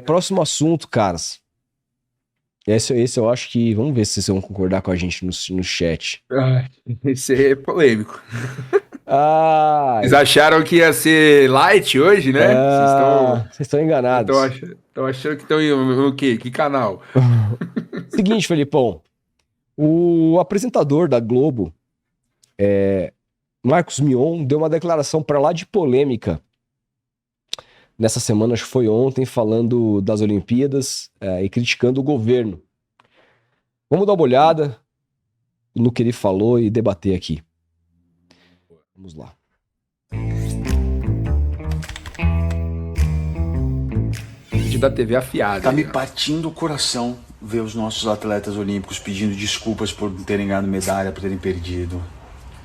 Próximo assunto, caras. Esse eu acho que. Vamos ver se vocês vão concordar com a gente no chat. Ah, esse aí é polêmico. Vocês Ai, acharam que ia ser light hoje, né? vocês estão enganados. Estão achando que estão em o quê? Que canal? Seguinte, Felipão. O apresentador da Globo, Marcos Mion, deu uma declaração pra lá de polêmica nessa semana, acho que foi ontem, falando das Olimpíadas e criticando o governo. Vamos dar uma olhada no que ele falou e debater aqui. Vamos lá. Vídeo da TV afiada. Tá me partindo o coração ver os nossos atletas olímpicos pedindo desculpas por não terem ganhado medalha, por terem perdido.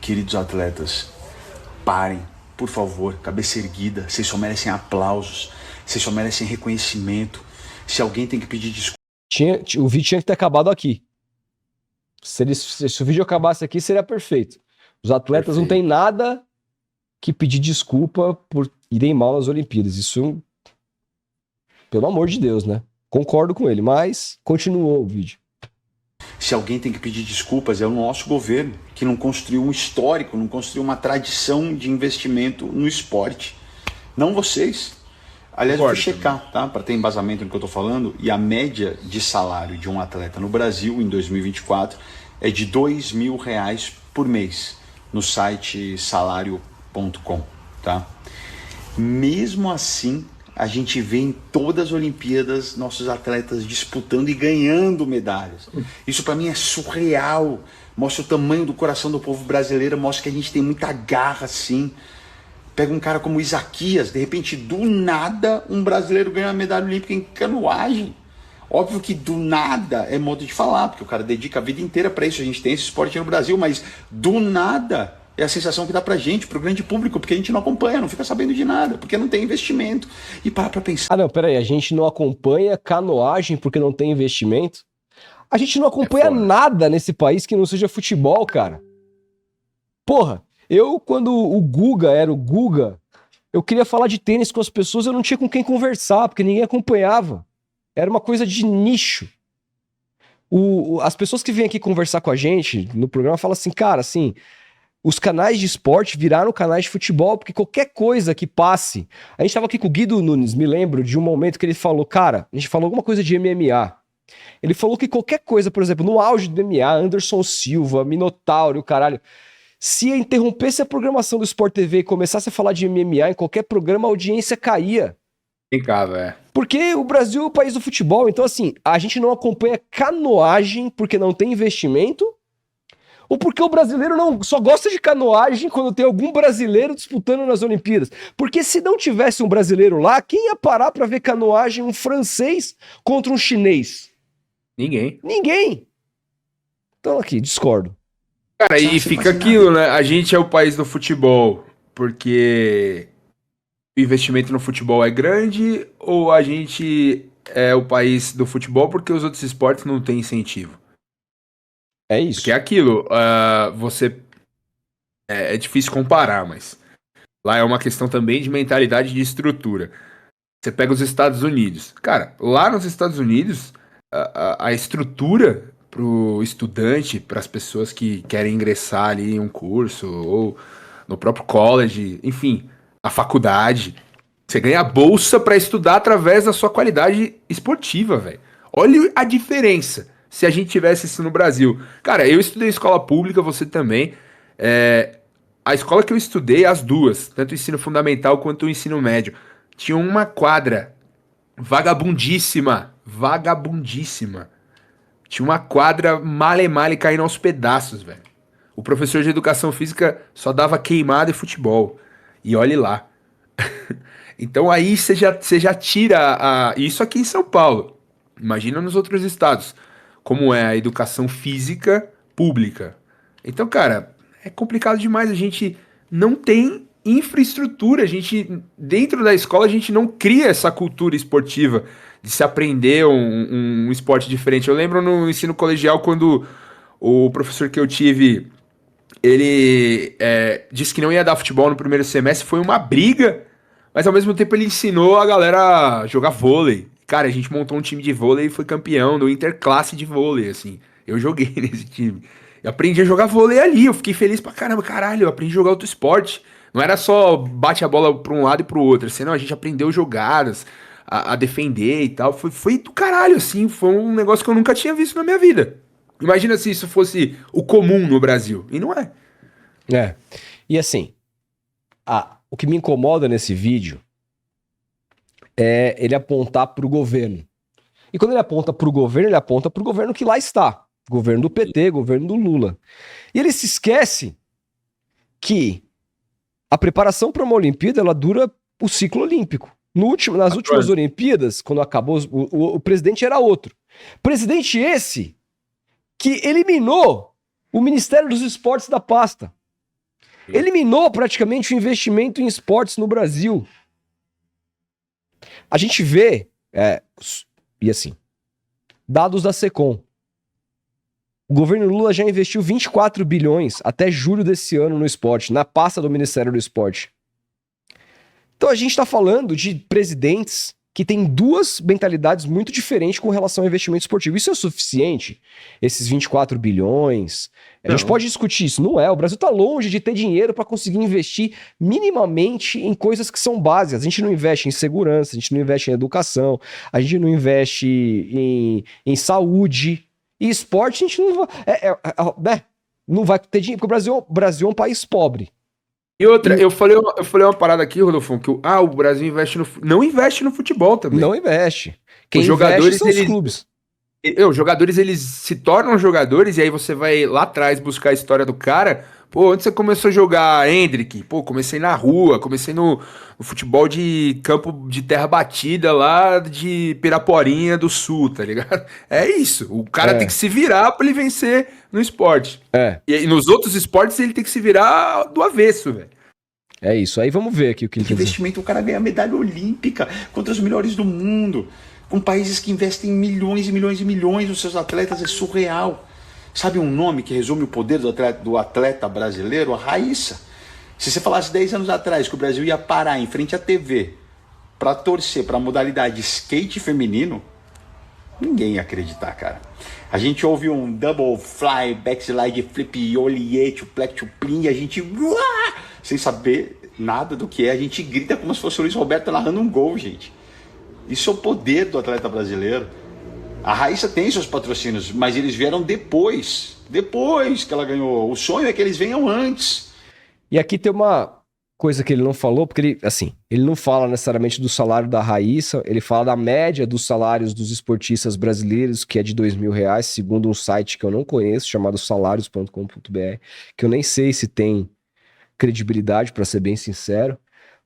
Queridos atletas, parem, por favor, cabeça erguida. Vocês só merecem aplausos, vocês só merecem reconhecimento. Se alguém tem que pedir desculpa... O vídeo tinha que ter acabado aqui. Se o vídeo acabasse aqui, seria perfeito. Os atletas não têm nada que pedir desculpa por irem mal nas Olimpíadas. Isso, pelo amor de Deus, né? Concordo com ele, mas continuou o vídeo. Se alguém tem que pedir desculpas, é o nosso governo, que não construiu um histórico, não construiu uma tradição de investimento no esporte. Não vocês. Aliás, eu fui checar, tá? Para ter embasamento no que eu tô falando, e a média de salário de um atleta no Brasil, em 2024, é de R$2.000 por mês, no site salário.com, tá? Mesmo assim, a gente vê em todas as Olimpíadas nossos atletas disputando e ganhando medalhas. Isso para mim é surreal. Mostra o tamanho do coração do povo brasileiro, mostra que a gente tem muita garra, sim. Pega um cara como Isaquias, de repente, do nada, um brasileiro ganha uma medalha olímpica em canoagem. Óbvio que do nada é modo de falar, porque o cara dedica a vida inteira para isso. A gente tem esse esporte no Brasil, mas do nada é a sensação que dá pra gente, pro grande público, porque a gente não acompanha, não fica sabendo de nada, porque não tem investimento. E para pra pensar. Ah, não, peraí, a gente não acompanha canoagem porque não tem investimento? A gente não acompanha nada nesse país que não seja futebol, cara. Porra, quando o Guga era o Guga, eu queria falar de tênis com as pessoas, eu não tinha com quem conversar, porque ninguém acompanhava. Era uma coisa de nicho. As pessoas que vêm aqui conversar com a gente no programa falam assim, cara, assim, os canais de esporte viraram canais de futebol, porque qualquer coisa que passe... A gente tava aqui com o Guido Nunes, me lembro de um momento que ele falou, cara, a gente falou alguma coisa de MMA. Ele falou que qualquer coisa, por exemplo, no auge do MMA, Anderson Silva, Minotauro, caralho... Se interrompesse a programação do Sport TV e começasse a falar de MMA em qualquer programa, a audiência caía. Vem cá, velho. Porque o Brasil é o país do futebol. Então, assim, a gente não acompanha canoagem porque não tem investimento? Ou porque o brasileiro não só gosta de canoagem quando tem algum brasileiro disputando nas Olimpíadas? Porque se não tivesse um brasileiro lá, quem ia parar pra ver canoagem um francês contra um chinês? Ninguém. Ninguém. Então, aqui, discordo. Cara, e fica aquilo, né? A gente é o país do futebol porque o investimento no futebol é grande, ou a gente é o país do futebol porque os outros esportes não têm incentivo? É isso. Porque é aquilo, é difícil comparar, mas lá é uma questão também de mentalidade de estrutura. Você pega os Estados Unidos. Cara, lá nos Estados Unidos, a estrutura pro estudante, para as pessoas que querem ingressar ali em um curso, ou no próprio college, enfim, a faculdade, você ganha bolsa para estudar através da sua qualidade esportiva, velho. Olha a diferença se a gente tivesse isso no Brasil. Cara, eu estudei em escola pública, você também. A escola que eu estudei, as duas, tanto o ensino fundamental quanto o ensino médio, tinha uma quadra vagabundíssima. Tinha uma quadra male caindo aos pedaços, velho. O professor de educação física só dava queimada e futebol. E olhe lá. Então aí você já tira isso aqui em São Paulo. Imagina nos outros estados. Como é a educação física pública. Então, cara, é complicado demais. A gente não tem infraestrutura. Dentro da escola, a gente não cria essa cultura esportiva de se aprender um esporte diferente. Eu lembro no ensino colegial, quando o professor que eu tive, ele disse que não ia dar futebol no primeiro semestre, foi uma briga, mas ao mesmo tempo ele ensinou a galera a jogar vôlei. cara, a gente montou um time de vôlei e foi campeão do Interclasse de vôlei, assim. Eu joguei nesse time. Eu aprendi a jogar vôlei ali, eu fiquei feliz pra caramba. Caralho, eu aprendi a jogar outro esporte. Não era só bate a bola pra um lado e pro outro, assim, não, a gente aprendeu jogadas, a defender e tal. Foi do caralho, assim, foi um negócio que eu nunca tinha visto na minha vida. Imagina se isso fosse o comum no Brasil. E não é. É. E assim, o que me incomoda nesse vídeo é ele apontar pro governo. E quando ele aponta pro governo, ele aponta pro governo que lá está. Governo do PT, governo do Lula. E ele se esquece que a preparação para uma Olimpíada, ela dura o ciclo olímpico. Nas últimas Olimpíadas, quando acabou, o presidente era outro. Presidente esse que eliminou o Ministério dos Esportes da pasta. Eliminou praticamente o investimento em esportes no Brasil. A gente vê, e assim, dados da Secom. O governo Lula já investiu 24 bilhões até julho desse ano no esporte, na pasta do Ministério do Esporte. Então a gente está falando de presidentes que têm duas mentalidades muito diferentes com relação ao investimento esportivo. Isso é suficiente? Esses 24 bilhões? A gente pode discutir isso. Não é. O Brasil está longe de ter dinheiro para conseguir investir minimamente em coisas que são básicas. A gente não investe em segurança, a gente não investe em educação, a gente não investe em saúde. E esporte a gente não vai... não vai ter dinheiro, porque o Brasil é um país pobre. E outra, eu falei uma parada aqui, Rodolfo, que o Brasil não investe no futebol também. Não investe. Quem os jogadores, investe são os clubes. Os jogadores, eles se tornam jogadores e aí você vai lá atrás buscar a história do cara. Pô, onde você começou a jogar, Hendrick? Pô, comecei na rua, comecei no futebol de campo de terra batida lá de Piraporinha do Sul, tá ligado? É isso. O cara tem que se virar pra ele vencer no esporte. E nos outros esportes ele tem que se virar do avesso, velho. É isso. Aí vamos ver aqui o que ele quer dizer. Investimento, o cara ganha medalha olímpica contra os melhores do mundo. Com países que investem milhões e milhões e milhões nos seus atletas, é surreal. Sabe um nome que resume o poder do atleta brasileiro? A Raíssa. Se você falasse 10 anos atrás que o Brasil ia parar em frente à TV para torcer para a modalidade skate feminino, ninguém ia acreditar, cara. A gente ouve um double fly, backslide, flip, oliete, plec, pling, e a gente, sem saber nada do que é, a gente grita como se fosse o Luiz Roberto narrando um gol, gente. Isso é o poder do atleta brasileiro. A Raíssa tem seus patrocínios, mas eles vieram depois que ela ganhou. O sonho é que eles venham antes. E aqui tem uma coisa que ele não falou, porque ele não fala necessariamente do salário da Raíssa, ele fala da média dos salários dos esportistas brasileiros, que é de R$2.000, segundo um site que eu não conheço, chamado salarios.com.br, que eu nem sei se tem credibilidade, para ser bem sincero.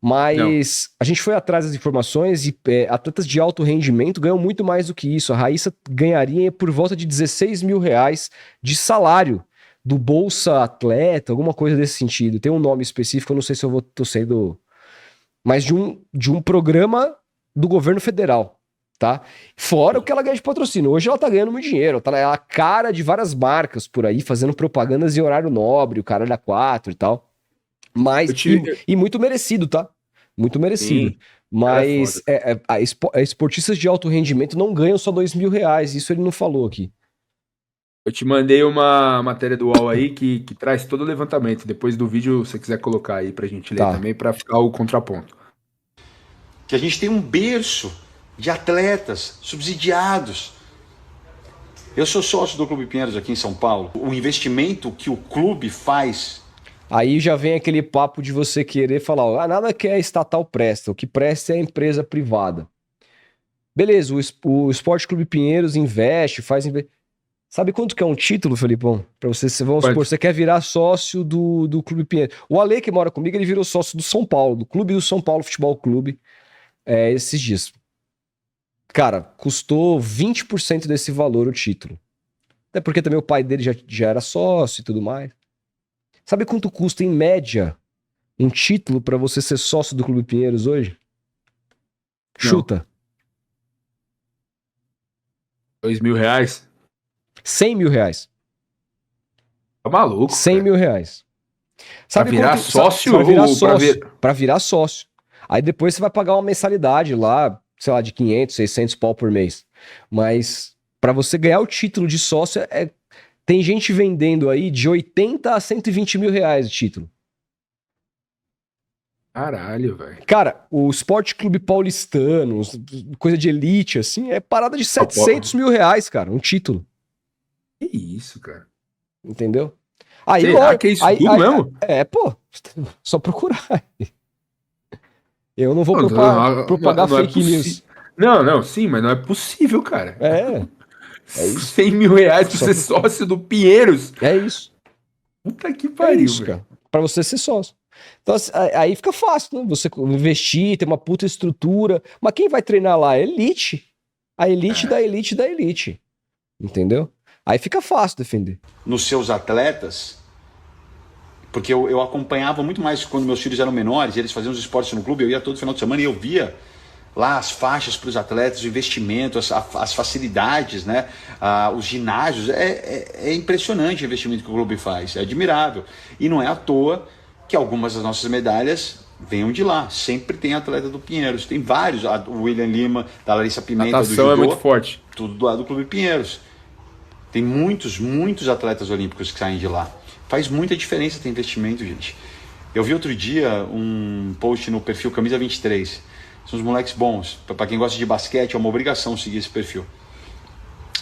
Mas a gente foi atrás das informações e atletas de alto rendimento ganham muito mais do que isso. A Raíssa ganharia por volta de R$16.000 de salário do Bolsa Atleta, alguma coisa desse sentido. Tem um nome específico, eu não sei se eu tô sendo... Mas de um programa do governo federal, tá? Fora o que ela ganha de patrocínio. Hoje ela tá ganhando muito dinheiro, tá na cara de várias marcas por aí, fazendo propagandas em horário nobre, o caralho da 4 e tal. Mas, e muito merecido, tá? Muito merecido. Sim, mas esportistas de alto rendimento não ganham só R$2.000. Isso ele não falou aqui. Eu te mandei uma matéria do UOL aí que traz todo o levantamento. Depois do vídeo, se você quiser colocar aí pra gente ler também, pra ficar o contraponto. Que a gente tem um berço de atletas subsidiados. Eu sou sócio do Clube Pinheiros aqui em São Paulo. O investimento que o clube faz... Aí já vem aquele papo de você querer falar, nada que é estatal presta, o que presta é a empresa privada. Beleza, o Esporte Clube Pinheiros investe, Sabe quanto que é um título, Felipão? Pra você, vamos supor, você quer virar sócio do Clube Pinheiros. O Ale, que mora comigo, ele virou sócio do São Paulo, do Clube do São Paulo Futebol Clube, esses dias. Cara, custou 20% desse valor o título. Até porque também o pai dele já era sócio e tudo mais. Sabe quanto custa, em média, um título pra você ser sócio do Clube Pinheiros hoje? Não. Chuta. R$2.000? R$100.000. Tá maluco? R$100.000. Sabe pra virar sócio? Pra virar sócio. Aí depois você vai pagar uma mensalidade lá, sei lá, de 500, 600 pau por mês. Mas pra você ganhar o título de sócio, tem gente vendendo aí de 80 a 120 mil reais de título. Caralho, velho. Cara, o Esporte Clube Paulistano, coisa de elite, assim, é parada de 700 mil reais, cara, um título. Que isso, cara? Entendeu? Aí, Será que é isso tudo mesmo? Pô, só procurar. Eu não vou Não, propagar não é fake news. Não, sim, mas não é possível, cara. É isso. 100 mil reais pra Só ser sócio do Pinheiros. É isso. Puta que É pariu, isso, velho. cara. Pra você ser sócio. Então, assim, aí fica fácil, né? Você investir, ter uma puta estrutura. Mas quem vai treinar lá? É elite. A elite da elite da elite. Entendeu? Aí fica fácil defender. Nos seus atletas, porque eu acompanhava muito mais quando meus filhos eram menores, eles faziam os esportes no clube, eu ia todo final de semana e eu via lá as faixas para os atletas, o investimento, as facilidades, né? Os ginásios. É impressionante o investimento que o clube faz, é admirável. E não é à toa que algumas das nossas medalhas venham de lá. Sempre tem atleta do Pinheiros. Tem vários, o William Lima, da Larissa Pimenta, do judô. É muito forte. Tudo do lado do Clube Pinheiros. Tem muitos atletas olímpicos que saem de lá. Faz muita diferença ter investimento, gente. Eu vi outro dia um post no perfil Camisa 23. São os moleques bons. Para quem gosta de basquete, é uma obrigação seguir esse perfil.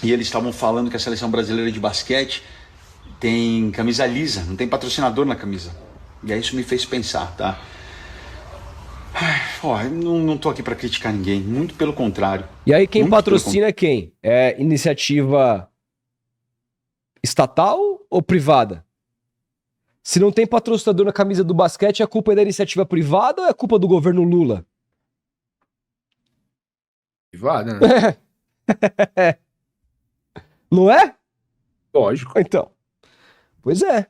E eles estavam falando que a seleção brasileira de basquete tem camisa lisa, não tem patrocinador na camisa. E aí isso me fez pensar, tá? Eu não tô aqui para criticar ninguém, muito pelo contrário. E aí quem patrocina é quem? É iniciativa estatal ou privada? Se não tem patrocinador na camisa do basquete, a culpa é da iniciativa privada ou é culpa do governo Lula? Privada, né? Não é? Lógico. Então. Pois é.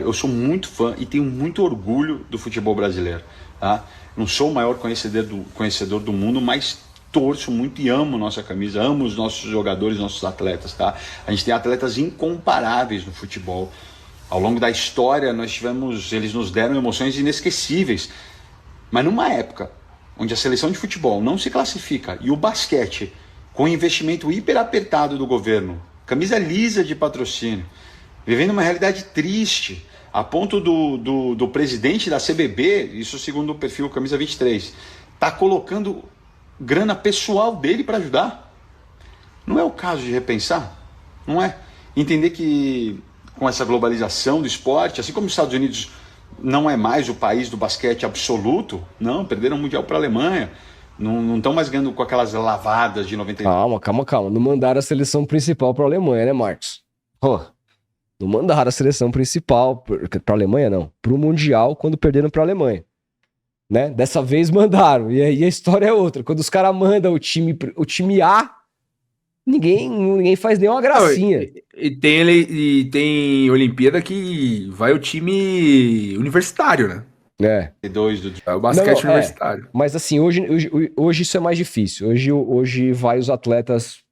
Eu sou muito fã e tenho muito orgulho do futebol brasileiro, tá? Não sou o maior conhecedor do mundo, mas torço muito e amo nossa camisa, amo os nossos jogadores, nossos atletas, tá? A gente tem atletas incomparáveis no futebol. Ao longo da história eles nos deram emoções inesquecíveis. Mas numa época onde a seleção de futebol não se classifica e o basquete, com investimento hiper apertado do governo, camisa lisa de patrocínio, vivendo uma realidade triste, a ponto do presidente da CBB, isso segundo o perfil Camisa 23, tá colocando grana pessoal dele para ajudar. Não é o caso de repensar? Não é? Entender que com essa globalização do esporte, assim como os Estados Unidos não é mais o país do basquete absoluto, não, perderam o Mundial para a Alemanha, não estão mais ganhando com aquelas lavadas de 99. Calma. Não mandaram a seleção principal para a Alemanha, né, Marcos? Não mandaram a seleção principal para a Alemanha, não. Para o Mundial, quando perderam para a Alemanha. Né? Dessa vez mandaram. E aí a história é outra. Quando os caras mandam o time A, ninguém faz nenhuma gracinha. E tem Olimpíada que vai o time universitário, né? É o basquete universitário. Mas assim, hoje isso é mais difícil. Hoje vai os atletas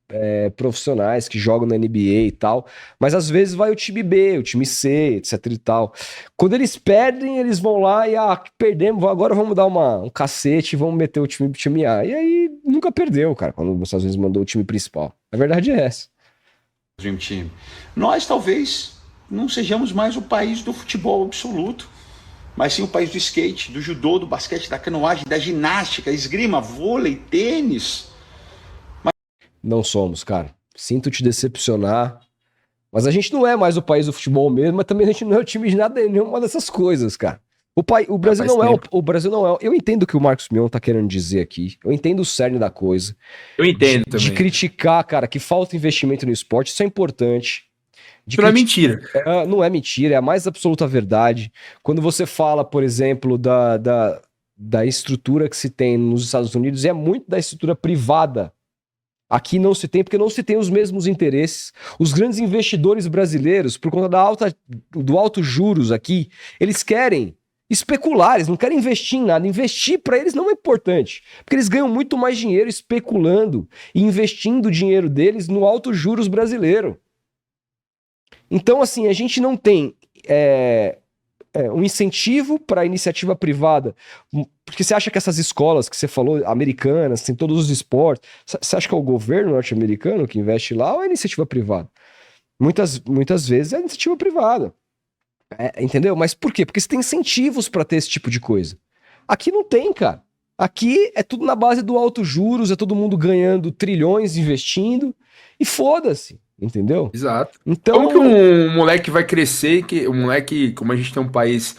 profissionais que jogam na NBA e tal, mas às vezes vai o time B, o time C, etc e tal. Quando eles perdem, eles vão lá e perdemos, agora vamos dar um cacete e vamos meter o time A. E aí nunca perdeu, cara, quando você às vezes mandou o time principal. A verdade é essa. Dream Team. Nós talvez não sejamos mais o país do futebol absoluto, mas sim o país do skate, do judô, do basquete, da canoagem, da ginástica, esgrima, vôlei, tênis. Não somos, cara. Sinto te decepcionar. Mas a gente não é mais o país do futebol mesmo, mas também a gente não é o time de nada, nenhuma dessas coisas, cara. O Brasil não é o Brasil não é. Eu entendo o que o Marcos Mion tá querendo dizer aqui. Eu entendo o cerne da coisa. Eu entendo também. De criticar, cara, que falta investimento no esporte, isso é importante. Isso não é mentira. Não é mentira, é a mais absoluta verdade. Quando você fala, por exemplo, da estrutura que se tem nos Estados Unidos, é muito da estrutura privada. Aqui não se tem, porque não se tem os mesmos interesses. Os grandes investidores brasileiros, por conta do alto juros aqui, eles querem especular, eles não querem investir em nada. Investir para eles não é importante, porque eles ganham muito mais dinheiro especulando e investindo o dinheiro deles no alto juros brasileiro. Então, assim, a gente não tem um incentivo para a iniciativa privada. Porque você acha que essas escolas que você falou, americanas, tem todos os esportes, você acha que é o governo norte-americano que investe lá ou é a iniciativa privada? Muitas vezes é a iniciativa privada. Entendeu? Mas por quê? Porque você tem incentivos para ter esse tipo de coisa. Aqui não tem, cara. Aqui é tudo na base do alto juros, é todo mundo ganhando trilhões investindo e foda-se, entendeu? Exato. Então, Como que um moleque vai crescer, um moleque, como a gente tem um país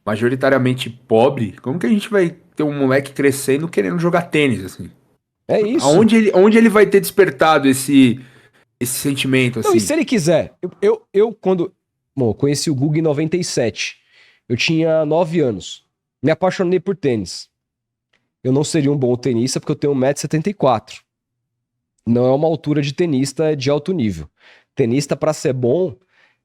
majoritariamente pobre, como que a gente vai ter um moleque crescendo querendo jogar tênis, assim? é isso. Onde ele vai ter despertado esse sentimento, Não, assim? e se ele quiser? Eu quando... Bom, eu conheci o Guga em 97. Eu tinha 9 anos. Me apaixonei por tênis. Eu não seria um bom tenista porque eu tenho 1,74 m. Não é uma altura de tenista de alto nível. Tenista, pra ser bom,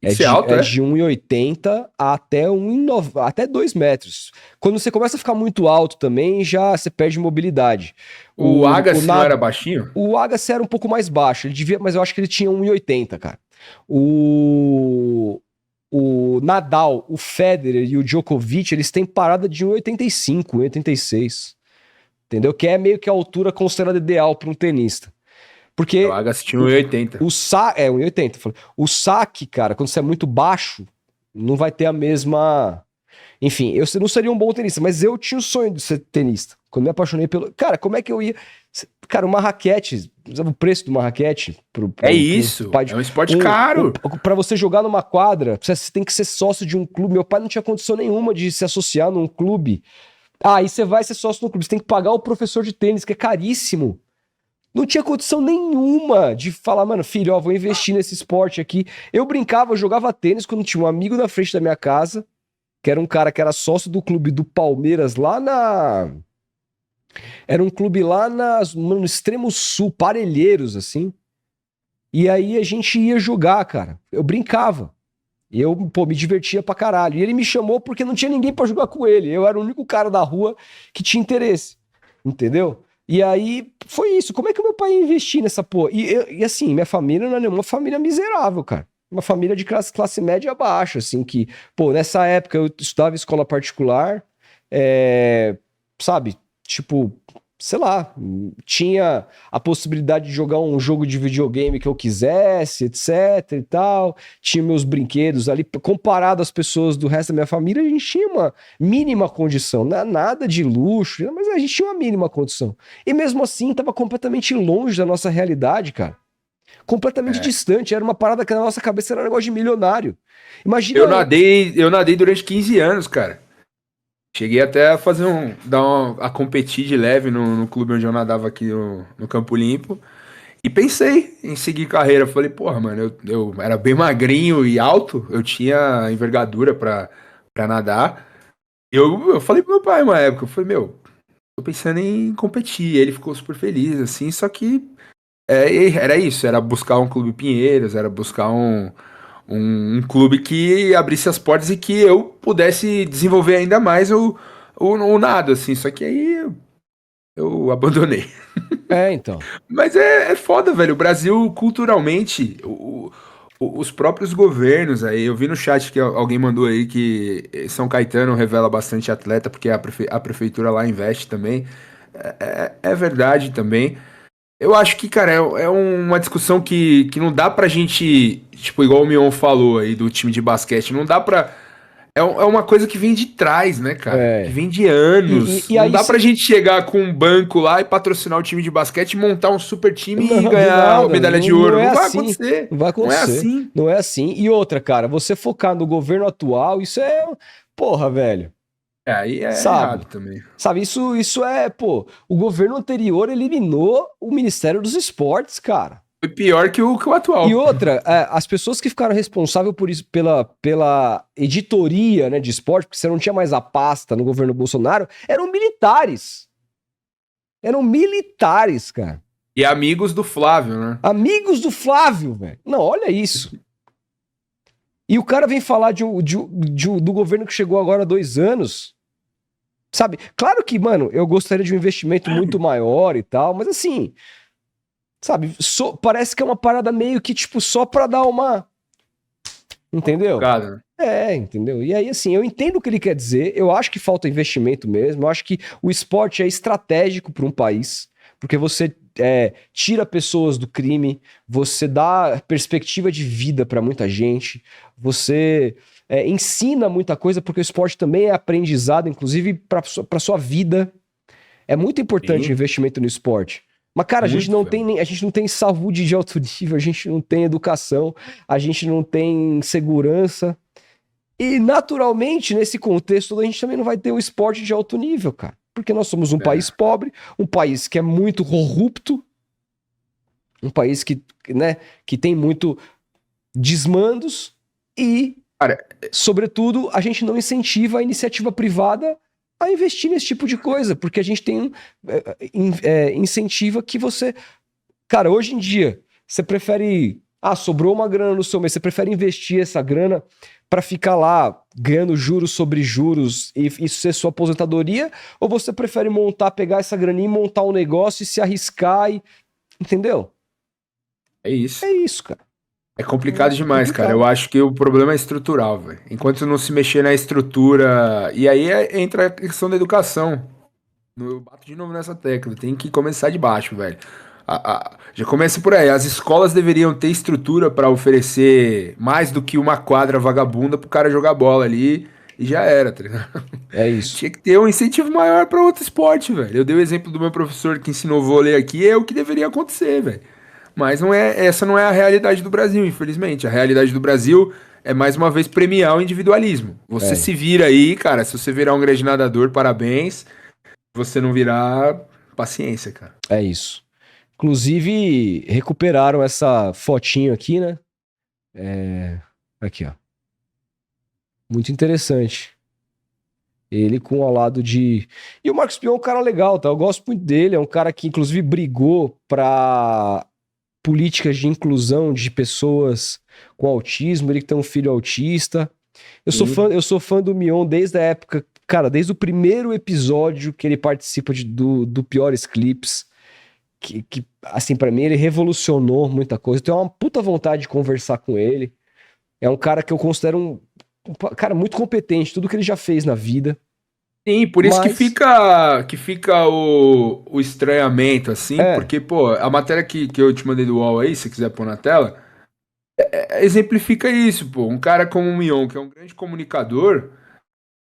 Isso é alto, é? de 1,80 até 1,90, até 2 metros. Quando você começa a ficar muito alto também, já você perde mobilidade. O Agassi não era baixinho? O Agassi era um pouco mais baixo, ele devia, mas eu acho que ele tinha 1,80, cara. O Nadal, o Federer e o Djokovic, eles têm parada de 1,85, 1,86. Entendeu? Que é meio que a altura considerada ideal para um tenista. Porque O Agassi tinha 1,80. 1,80. O saque, cara, quando você é muito baixo, não vai ter a mesma... Enfim, eu não seria um bom tenista, mas eu tinha o sonho de ser tenista. Quando me apaixonei pelo... Cara, como é que eu ia... Cara, uma raquete, sabe o preço de uma raquete? Isso, é um esporte caro. Pra você jogar numa quadra, você tem que ser sócio de um clube. Meu pai não tinha condição nenhuma de se associar num clube. Aí você vai ser sócio no clube, você tem que pagar o professor de tênis, que é caríssimo. Não tinha condição nenhuma de falar, mano, filho, ó, vou investir nesse esporte aqui. Eu brincava, eu jogava tênis quando tinha um amigo na frente da minha casa, que era um cara que era sócio do clube do Palmeiras lá na... Era um clube lá no extremo sul, Parelheiros, assim. E aí a gente ia jogar, cara. Eu brincava. E eu, me divertia pra caralho. E ele me chamou porque não tinha ninguém pra jogar com ele. Eu era o único cara da rua que tinha interesse. Entendeu? E aí, foi isso. Como é que o meu pai ia investir nessa porra? E assim, minha família não é nenhuma família miserável, cara. Uma família de classe média baixa, assim, que... Pô, nessa época eu estudava em escola particular, sabe? Tipo, sei lá, tinha a possibilidade de jogar um jogo de videogame que eu quisesse, etc e tal. Tinha meus brinquedos ali. Comparado às pessoas do resto da minha família, a gente tinha uma mínima condição. Nada de luxo, mas a gente tinha uma mínima condição. E mesmo assim, tava completamente longe da nossa realidade, cara. Completamente distante. Era uma parada que na nossa cabeça era um negócio de milionário. Imagina... Eu nadei durante 15 anos, cara. Cheguei até a fazer a competir de leve no clube onde eu nadava aqui no Campo Limpo. E pensei em seguir carreira. Falei, porra, mano, eu era bem magrinho e alto. Eu tinha envergadura pra nadar. Eu falei pro meu pai uma época. Eu falei, meu, tô pensando em competir. Ele ficou super feliz, assim. Só que era isso. Era buscar um clube Pinheiros. Era buscar um clube que abrisse as portas e que eu pudesse desenvolver ainda mais o nado, assim. Só que aí eu abandonei. Então. Mas é foda, velho. O Brasil, culturalmente, os próprios governos aí, eu vi no chat que alguém mandou aí que São Caetano revela bastante atleta, porque a prefeitura lá investe também. É verdade também. Eu acho que, cara, é uma discussão que não dá pra gente, tipo, igual o Mion falou aí do time de basquete, não dá pra... É uma coisa que vem de trás, né, cara? Que vem de anos. E não aí dá pra gente chegar com um banco lá e patrocinar o time de basquete, montar um super time e ganhar a medalha de ouro. Não vai acontecer. Não vai acontecer. Não é assim. Não é assim. E outra, cara, você focar no governo atual, isso é... Porra, velho. Aí é errado também. Sabe, isso é, pô... O governo anterior eliminou o Ministério dos Esportes, cara. Foi pior que o atual. E outra, as pessoas que ficaram responsáveis por isso, pela editoria, né, de esporte, porque você não tinha mais a pasta no governo Bolsonaro, eram militares. Eram militares, cara. E amigos do Flávio, né? Amigos do Flávio, velho. Não, olha isso. E o cara vem falar do governo que chegou agora há 2 anos. Sabe? Claro que, mano, eu gostaria de um investimento muito maior e tal, mas assim... Sabe, parece que é uma parada meio que, tipo, só pra dar uma Entendeu? Complicado, né? Entendeu? E aí, assim, eu entendo o que ele quer dizer, eu acho que falta investimento mesmo, eu acho que o esporte é estratégico para um país, porque você tira pessoas do crime, você dá perspectiva de vida para muita gente, você ensina muita coisa, porque o esporte também é aprendizado, inclusive para sua vida. É muito importante o Sim, investimento no esporte. Mas, cara, muito, velho. a gente não tem saúde de alto nível, a gente não tem educação, a gente não tem segurança. E, naturalmente, nesse contexto, a gente também não vai ter um esporte de alto nível, cara. Porque nós somos um país É. pobre, um país que é muito corrupto, um país né, que tem muito desmandos e, Cara, sobretudo, a gente não incentiva a iniciativa privada a investir nesse tipo de coisa, porque a gente tem incentiva que você... Cara, hoje em dia, você prefere... Ah, sobrou uma grana no seu mês, você prefere investir essa grana para ficar lá ganhando juros sobre juros e isso ser sua aposentadoria? Ou você prefere pegar essa graninha e montar um negócio e se arriscar e... Entendeu? é isso. É isso, cara. É complicado É demais, cara. complicado. Eu acho que o problema é estrutural, velho. Enquanto não se mexer na estrutura. E aí entra a questão da educação. Eu bato de novo nessa tecla. Tem que começar de baixo, velho. Já começa por aí. As escolas deveriam ter estrutura pra oferecer mais do que uma quadra vagabunda pro cara jogar bola ali e já era, tá ligado? É isso. Tinha que ter um incentivo maior pra outro esporte, velho. Eu dei o exemplo do meu professor que ensinou vôlei aqui, é o que deveria acontecer, velho. Mas essa não é a realidade do Brasil, infelizmente. A realidade do Brasil é mais uma vez premiar o individualismo. Você É, se vira aí, cara. Se você virar um grande nadador, parabéns. Se você não virar, paciência, cara. é isso. Inclusive, recuperaram essa fotinho aqui, né? Aqui, ó. Muito interessante. Ele com ao lado de... E o Marcos Pion é um cara legal, tá? Eu gosto muito dele. É um cara que, inclusive, brigou pra políticas de inclusão de pessoas com autismo. Ele que tem um filho autista. Sim. Eu sou fã do Mion desde a época... Cara, desde o primeiro episódio que ele participa do Piores Clips. Que assim, pra mim, ele revolucionou muita coisa. Eu tenho uma puta vontade de conversar com ele. É um cara que eu considero um cara muito competente, tudo que ele já fez na vida. Sim, por isso Mas, que fica o estranhamento, assim, é, porque, pô, a matéria que eu te mandei do UOL aí, se quiser pôr na tela, exemplifica isso, pô. Um cara como o Mion, que é um grande comunicador,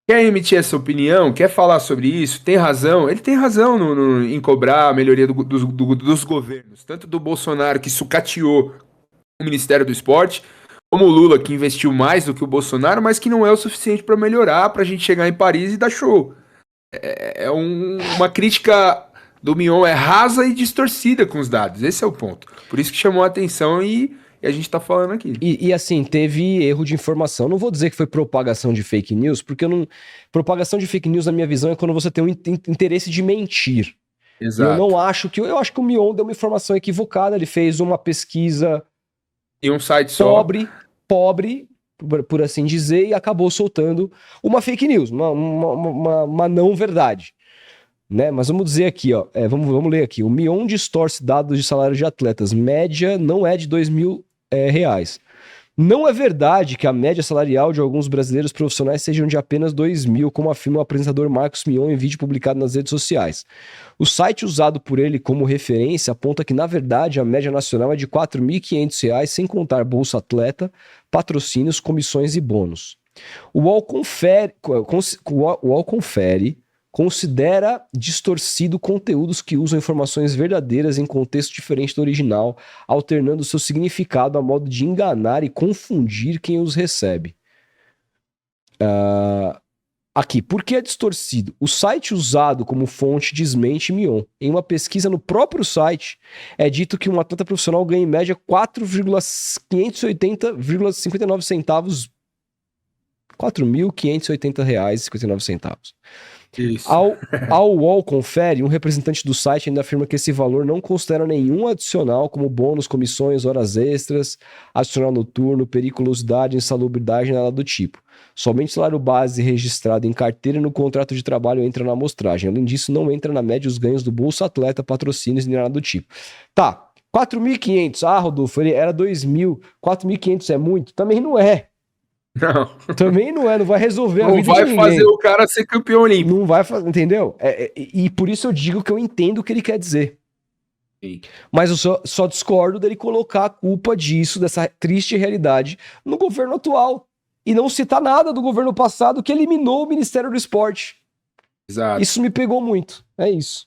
quer emitir essa opinião, quer falar sobre isso, tem razão. Ele tem razão em cobrar a melhoria dos governos, tanto do Bolsonaro, que sucateou o Ministério do Esporte, como o Lula, que investiu mais do que o Bolsonaro, mas que não é o suficiente para melhorar, para a gente chegar em Paris e dar show. Uma crítica do Mion é rasa e distorcida com os dados. Esse é o ponto. Por isso que chamou a atenção e a gente tá falando aqui. e assim, teve erro de informação. Não vou dizer que foi propagação de fake news, porque eu não. Propagação de fake news, na minha visão, é quando você tem um interesse de mentir. E eu não Exato. acho que. Eu acho que o Mion deu uma informação equivocada. Ele fez uma pesquisa Em um site só. pobre, por assim dizer, e acabou soltando uma fake news, uma não verdade. Né? Mas vamos dizer aqui, ó, vamos ler aqui. O Mion distorce dados de salário de atletas. Média não é de R$ 2.000 reais. Não é verdade que a média salarial de alguns brasileiros profissionais sejam de apenas 2.000, como afirma o apresentador Marcos Mion em vídeo publicado nas redes sociais. O site usado por ele como referência aponta que, na verdade, a média nacional é de R$ 4.500, sem contar Bolsa Atleta, patrocínios, comissões e bônus. O UOL confere, considera distorcido conteúdos que usam informações verdadeiras em contexto diferente do original, alternando seu significado a modo de enganar e confundir quem os recebe. Aqui, por que é distorcido? O site usado como fonte desmente Mion. Em uma pesquisa no próprio site, é dito que um atleta profissional ganha em média 4.580,59 centavos. R$ 4.580,59. Isso. Ao UOL confere, um representante do site ainda afirma que esse valor não considera nenhum adicional, como bônus, comissões, horas extras, adicional noturno, periculosidade, insalubridade, nada do tipo. Somente o salário base registrado em carteira e no contrato de trabalho entra na amostragem. Além disso, não entra na média os ganhos do Bolsa Atleta, patrocínios nem nada do tipo. Tá, 4.500. Ah, Rodolfo, ele era 2.000. 4.500 é muito? Também não é. Não. Também não é, não vai resolver a Não vida de vai ninguém. fazer o cara ser campeão olímpico. Não vai fazer, entendeu? E por isso eu digo que eu entendo o que ele quer dizer. Sim. Mas eu só discordo dele colocar a culpa disso, dessa triste realidade, no governo atual. E não citar nada do governo passado que eliminou o Ministério do Esporte. Exato. Isso me pegou muito. É isso.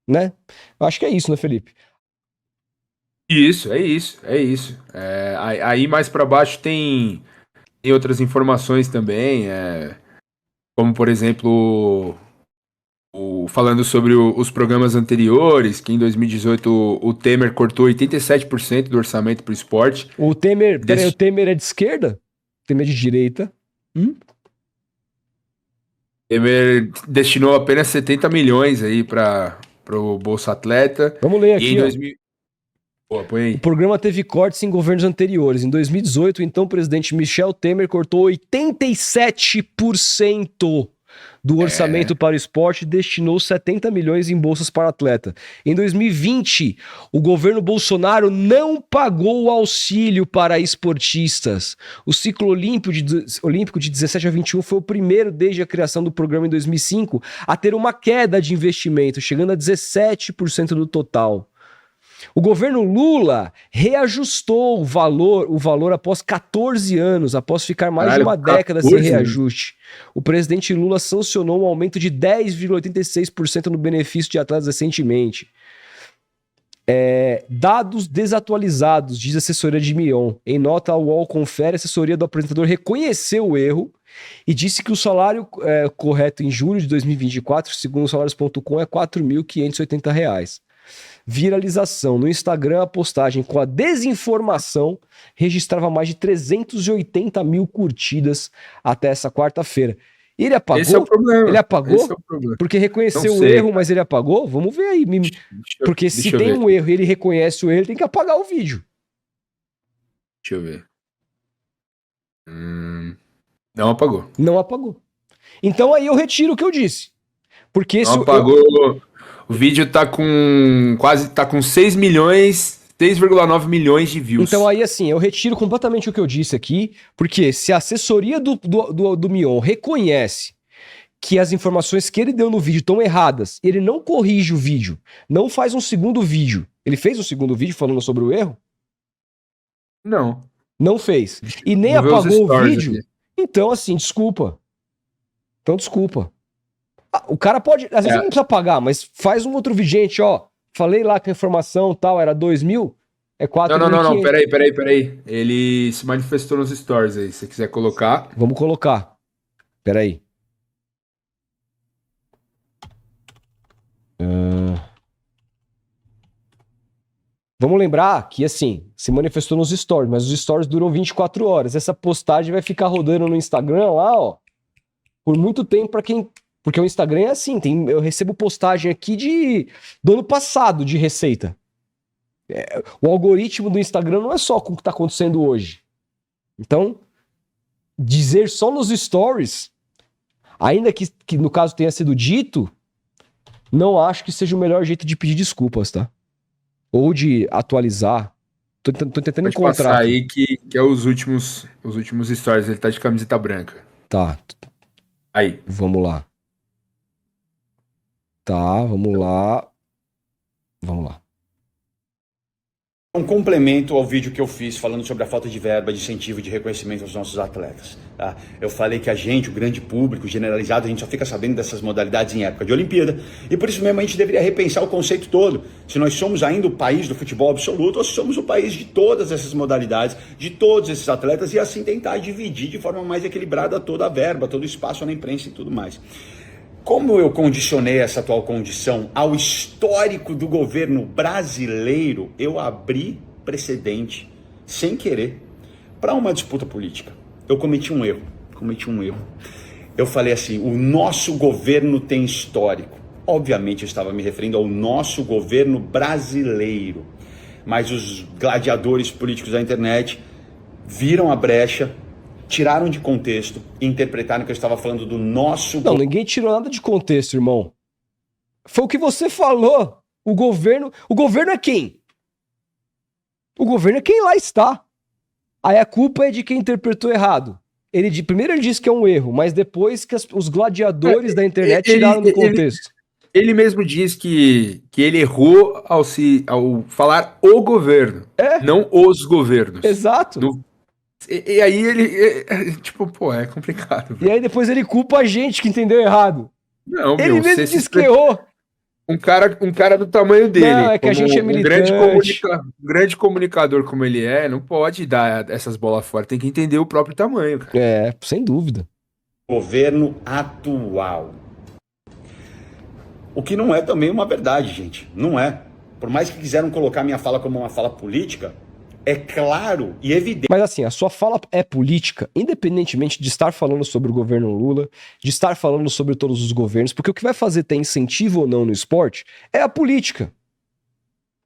Né? Eu acho que é isso, né, Felipe? Isso, é isso, é isso. Aí mais pra baixo tem outras informações também, como por exemplo, falando sobre os programas anteriores, que em 2018 o Temer cortou 87% do orçamento pro esporte. O Temer, peraí, o Temer é de esquerda? O Temer é de direita? Temer destinou apenas 70 milhões aí para o Bolsa Atleta. Vamos ler E aqui, em ó. 2000... Pô, põe aí. O programa teve cortes em governos anteriores. Em 2018, o então presidente Michel Temer cortou 87% do orçamento para o esporte e destinou 70 milhões em bolsas para atleta. Em 2020, o governo Bolsonaro não pagou o auxílio para esportistas. O ciclo olímpico de 17 a 21 foi o primeiro desde a criação do programa em 2005 a ter uma queda de investimento, chegando a 17% do total. O governo Lula reajustou o valor após 14 anos, após ficar mais de uma década sem reajuste. O presidente Lula sancionou um aumento de 10,86% no benefício de atletas recentemente. Dados desatualizados, diz a assessoria de Mion. Em nota, a UOL confere, a assessoria do apresentador reconheceu o erro e disse que o salário correto em julho de 2024, segundo o salários.com, é R$ 4.580. Viralização. No Instagram, a postagem com a desinformação registrava mais de 380 mil curtidas até essa quarta-feira. Ele apagou? Esse é o problema. Ele apagou? Esse é o problema. Porque reconheceu o erro, mas ele apagou? Vamos ver aí. Porque se tem um erro e ele reconhece o erro, ele tem que apagar o vídeo. Deixa eu ver. Não apagou. Não apagou. Então aí eu retiro o que eu disse. Porque não apagou. O vídeo tá com 6 milhões, 6,9 milhões de views. Então aí assim, eu retiro completamente o que eu disse aqui, porque se a assessoria do Mion reconhece que as informações que ele deu no vídeo estão erradas, ele não corrige o vídeo, não faz um segundo vídeo. Ele fez um segundo vídeo falando sobre o erro? Não. Não fez. E nem apagou o vídeo. Aqui. Então assim, desculpa. Então desculpa. O cara pode, às vezes não precisa pagar, mas faz um outro vídeo, gente, ó, falei lá que a informação tal era 2.000, é 4.000. Não, peraí. Ele se manifestou nos stories aí, se você quiser colocar. Vamos colocar. Peraí. Vamos lembrar que, assim, se manifestou nos stories, mas os stories duram 24 horas. Essa postagem vai ficar rodando no Instagram lá, ó, por muito tempo pra quem... Porque o Instagram é assim, eu recebo postagem aqui do ano passado de receita. O algoritmo do Instagram não é só com o que está acontecendo hoje. Então, dizer só nos stories, ainda que no caso tenha sido dito, não acho que seja o melhor jeito de pedir desculpas, tá? Ou de atualizar. Tô tentando encontrar. Passar aí que é os últimos stories, ele tá de camiseta branca. Tá. Aí. Vamos lá. Tá, vamos lá. Um complemento ao vídeo que eu fiz falando sobre a falta de verba, de incentivo, de reconhecimento aos nossos atletas. Tá? Eu falei que o grande público, generalizado, a gente só fica sabendo dessas modalidades em época de Olimpíada. E por isso mesmo a gente deveria repensar o conceito todo. Se nós somos ainda o país do futebol absoluto ou se somos o país de todas essas modalidades, de todos esses atletas e assim tentar dividir de forma mais equilibrada toda a verba, todo o espaço na imprensa e tudo mais. Como eu condicionei essa atual condição ao histórico do governo brasileiro, eu abri precedente, sem querer, para uma disputa política. Eu cometi um erro. Eu falei assim, o nosso governo tem histórico. Obviamente eu estava me referindo ao nosso governo brasileiro. Mas os gladiadores políticos da internet viram a brecha, tiraram de contexto e interpretaram que eu estava falando do nosso... Não, ninguém tirou nada de contexto, irmão. Foi o que você falou. O governo é quem? O governo é quem lá está. Aí a culpa é de quem interpretou errado. Primeiro ele disse que é um erro, mas depois que os gladiadores da internet tiraram do contexto. Ele mesmo diz que ele errou ao falar o governo, não os governos. Exato. E aí ele, tipo, pô, é complicado. E aí depois ele culpa a gente que entendeu errado. Não, ele mesmo disse que errou. Um cara do tamanho dele. Não, é que a gente é militante. Um grande comunicador como ele não pode dar essas bolas fora. Tem que entender o próprio tamanho, cara. É, sem dúvida. Governo atual. O que não é também uma verdade, gente. Não é. Por mais que quiseram colocar minha fala como uma fala política, é claro e evidente. Mas assim, a sua fala é política, independentemente de estar falando sobre o governo Lula, de estar falando sobre todos os governos, porque o que vai fazer ter incentivo ou não no esporte é a política.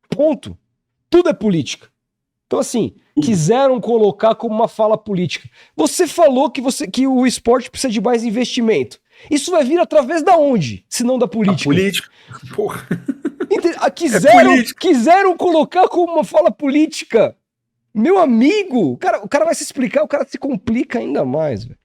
Ponto. Tudo é política. Então assim, quiseram colocar como uma fala política. Você falou que o esporte precisa de mais investimento. Isso vai vir através da onde? Se não da política? A política. Porra. Quiseram colocar como uma fala política. Meu amigo, o cara vai se explicar, o cara se complica ainda mais, velho.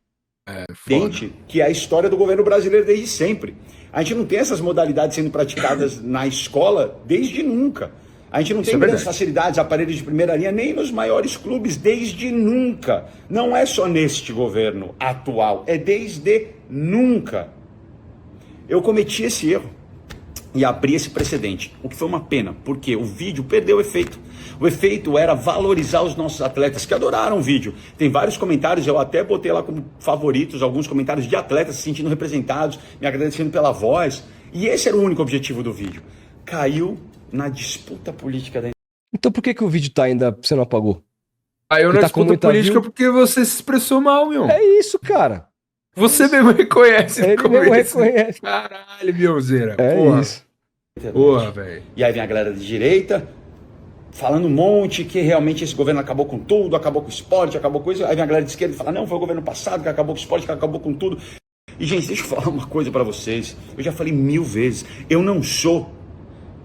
Que é a história do governo brasileiro desde sempre. A gente não tem essas modalidades sendo praticadas na escola desde nunca. A gente não tem grandes facilidades, aparelhos de primeira linha, nem nos maiores clubes desde nunca. Não é só neste governo atual, é desde nunca. Eu cometi esse erro e abri esse precedente, o que foi uma pena, porque o vídeo perdeu o efeito. O efeito era valorizar os nossos atletas, que adoraram o vídeo. Tem vários comentários, eu até botei lá como favoritos, alguns comentários de atletas se sentindo representados, me agradecendo pela voz. E esse era o único objetivo do vídeo. Caiu na disputa política da... Então por que o vídeo tá ainda, você não apagou? Eu na disputa política porque você se expressou mal, meu. É isso, cara. Você mesmo reconhece. Ele mesmo reconhece. Caralho, Mionzeira. É isso. Porra, velho. E aí vem a galera de direita, falando um monte que realmente esse governo acabou com tudo, acabou com o esporte, acabou com isso. Aí vem a galera de esquerda e fala, não, foi o governo passado que acabou com o esporte, que acabou com tudo. E, gente, deixa eu falar uma coisa pra vocês. Eu já falei 1000 vezes. Eu não sou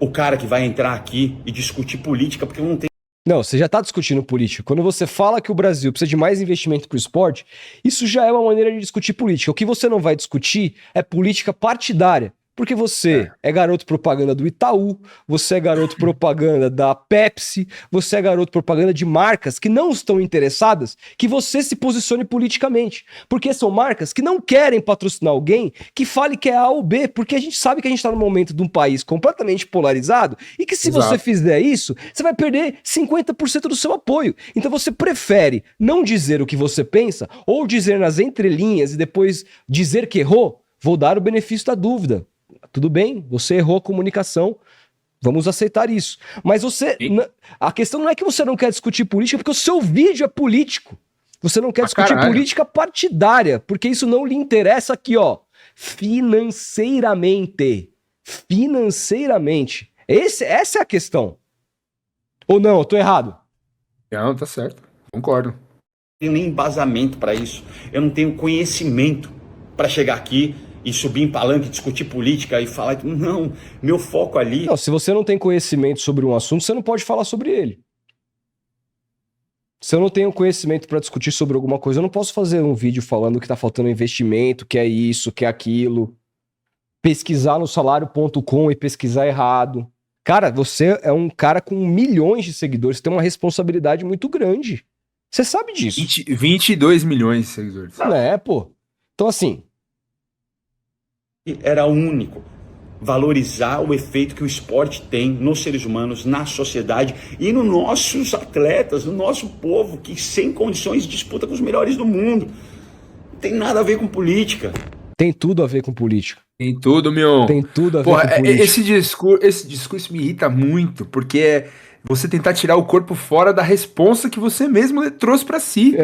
o cara que vai entrar aqui e discutir política, porque eu não tenho... Não, você já tá discutindo política. Quando você fala que o Brasil precisa de mais investimento pro esporte, isso já é uma maneira de discutir política. O que você não vai discutir é política partidária. Porque você é garoto propaganda do Itaú, você é garoto propaganda da Pepsi, você é garoto propaganda de marcas que não estão interessadas que você se posicione politicamente. Porque são marcas que não querem patrocinar alguém que fale que é A ou B, porque a gente sabe que a gente está no momento de um país completamente polarizado e que se você fizer isso, você vai perder 50% do seu apoio. Então você prefere não dizer o que você pensa ou dizer nas entrelinhas e depois dizer que errou? Vou dar o benefício da dúvida. Tudo bem, você errou a comunicação, vamos aceitar isso. Mas a questão não é que você não quer discutir política, porque o seu vídeo é político. Você não quer discutir política partidária, porque isso não lhe interessa aqui, ó, financeiramente. Financeiramente. Essa é a questão. Ou não, eu tô errado? Não, tá certo, concordo. Eu não tenho nem embasamento para isso. Eu não tenho conhecimento para chegar aqui e subir em palanque, discutir política e falar... Não, meu foco ali... Não, se você não tem conhecimento sobre um assunto, você não pode falar sobre ele. Se eu não tenho conhecimento para discutir sobre alguma coisa, eu não posso fazer um vídeo falando que tá faltando investimento, que é isso, que é aquilo. Pesquisar no salário.com e pesquisar errado. Cara, você é um cara com milhões de seguidores, você tem uma responsabilidade muito grande. Você sabe disso. 22 milhões de seguidores. Pô. Então assim... Era único. Valorizar o efeito que o esporte tem nos seres humanos, na sociedade e nos nossos atletas, no nosso povo, que sem condições disputa com os melhores do mundo. Não tem nada a ver com política. Tem tudo a ver com política. Tem tudo, meu. Tem tudo a ver com política. Esse discurso me irrita muito, porque é você tentar tirar o corpo fora da responsa que você mesmo trouxe pra si.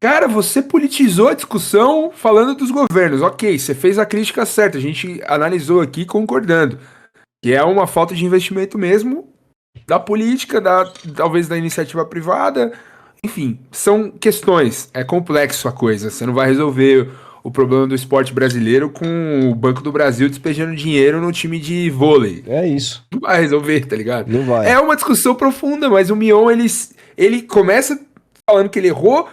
Cara, você politizou a discussão falando dos governos. Ok, você fez a crítica certa, a gente analisou aqui concordando. Que é uma falta de investimento mesmo da política, talvez da iniciativa privada. Enfim, são questões. É complexo a coisa. Você não vai resolver o problema do esporte brasileiro com o Banco do Brasil despejando dinheiro no time de vôlei. É isso. Não vai resolver, tá ligado? Não vai. É uma discussão profunda, mas o Mion, ele começa falando que ele errou,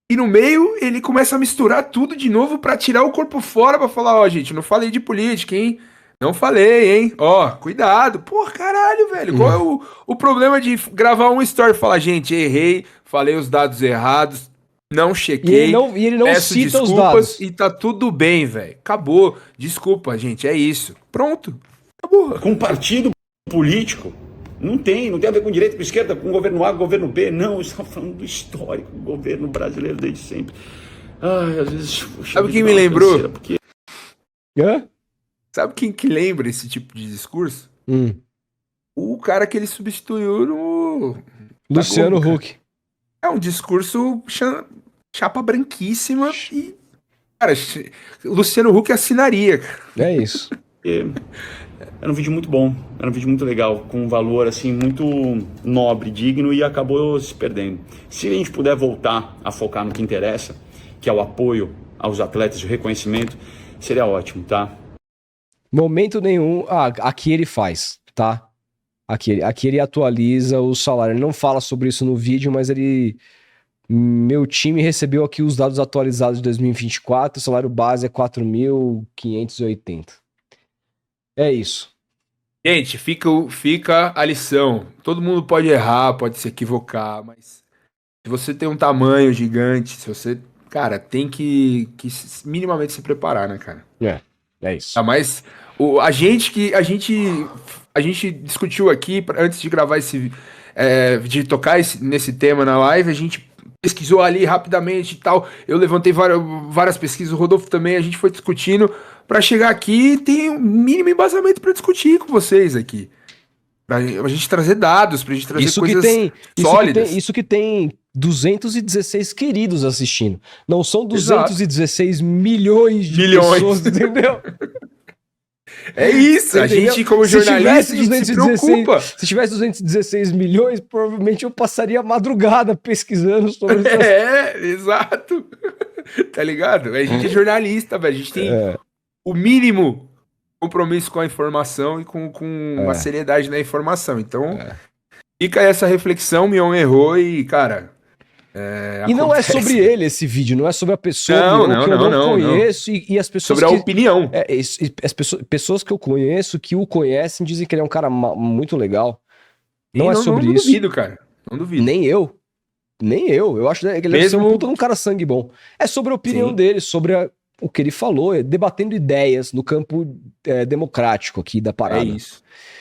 e no meio ele começa a misturar tudo de novo pra tirar o corpo fora, pra falar, ó, gente, não falei de política, hein? Não falei, hein? Ó, cuidado. Pô, caralho, velho. Qual é o problema de gravar um story e falar, gente, errei, falei os dados errados, não chequei, E ele não peço cita os desculpas dados. e tá tudo bem, velho. Acabou. Desculpa, gente, é isso. Pronto. Acabou. Com partido político, não tem a ver com direita, com esquerda, com governo A, com governo B, não, estamos falando do histórico, do governo brasileiro desde sempre. Ai, às vezes... Sabe quem me lembrou? Porque... Hã? Sabe quem que lembra esse tipo de discurso? Hum. O cara que ele substituiu no... Luciano Globo, cara. Huck. É um discurso chapa branquíssima e... Cara, Luciano Huck assinaria, cara. É isso. Era um vídeo muito bom, era um vídeo muito legal, com um valor assim muito nobre, digno, e acabou se perdendo. Se a gente puder voltar a focar no que interessa, que é o apoio aos atletas, o reconhecimento, seria ótimo, tá? Momento nenhum. Aqui ele faz, tá? Aqui ele atualiza o salário. Ele não fala sobre isso no vídeo, mas ele... Meu time recebeu aqui os dados atualizados de 2024, o salário base é 4.580. É isso. Gente, fica a lição. Todo mundo pode errar, pode se equivocar, mas se você tem um tamanho gigante, se você... Cara, tem que minimamente se preparar, né, cara? É isso. Tá, mas a gente discutiu aqui, antes de gravar de tocar nesse tema na live, a gente pesquisou ali rapidamente e tal. Eu levantei várias pesquisas, o Rodolfo também, a gente foi discutindo pra chegar aqui e tem um mínimo embasamento pra discutir com vocês aqui. Pra gente trazer dados, pra gente trazer coisas sólidas. Isso que tem 216 queridos assistindo. Não são 216 milhões de pessoas, entendeu? É isso, Você a entendeu? gente como jornalista, a gente se preocupa. Se tivesse 216 milhões, provavelmente eu passaria a madrugada pesquisando sobre isso. Exato. Tá ligado? A gente é jornalista, velho. A gente tem o mínimo compromisso com a informação e com a seriedade da informação. Então, fica essa reflexão, Mion errou e, cara... E não é sobre ele esse vídeo, não é sobre a pessoa que eu não conheço. E as pessoas sobre a opinião. As pessoas que eu conheço, que o conhecem, dizem que ele é um cara muito legal. Não é sobre isso. Não duvido, cara. Não duvido. Nem eu. Eu acho que ele deve ser um puta de um cara sangue bom. É sobre a opinião dele, sobre o que ele falou, debatendo ideias no campo democrático aqui da parada. É isso.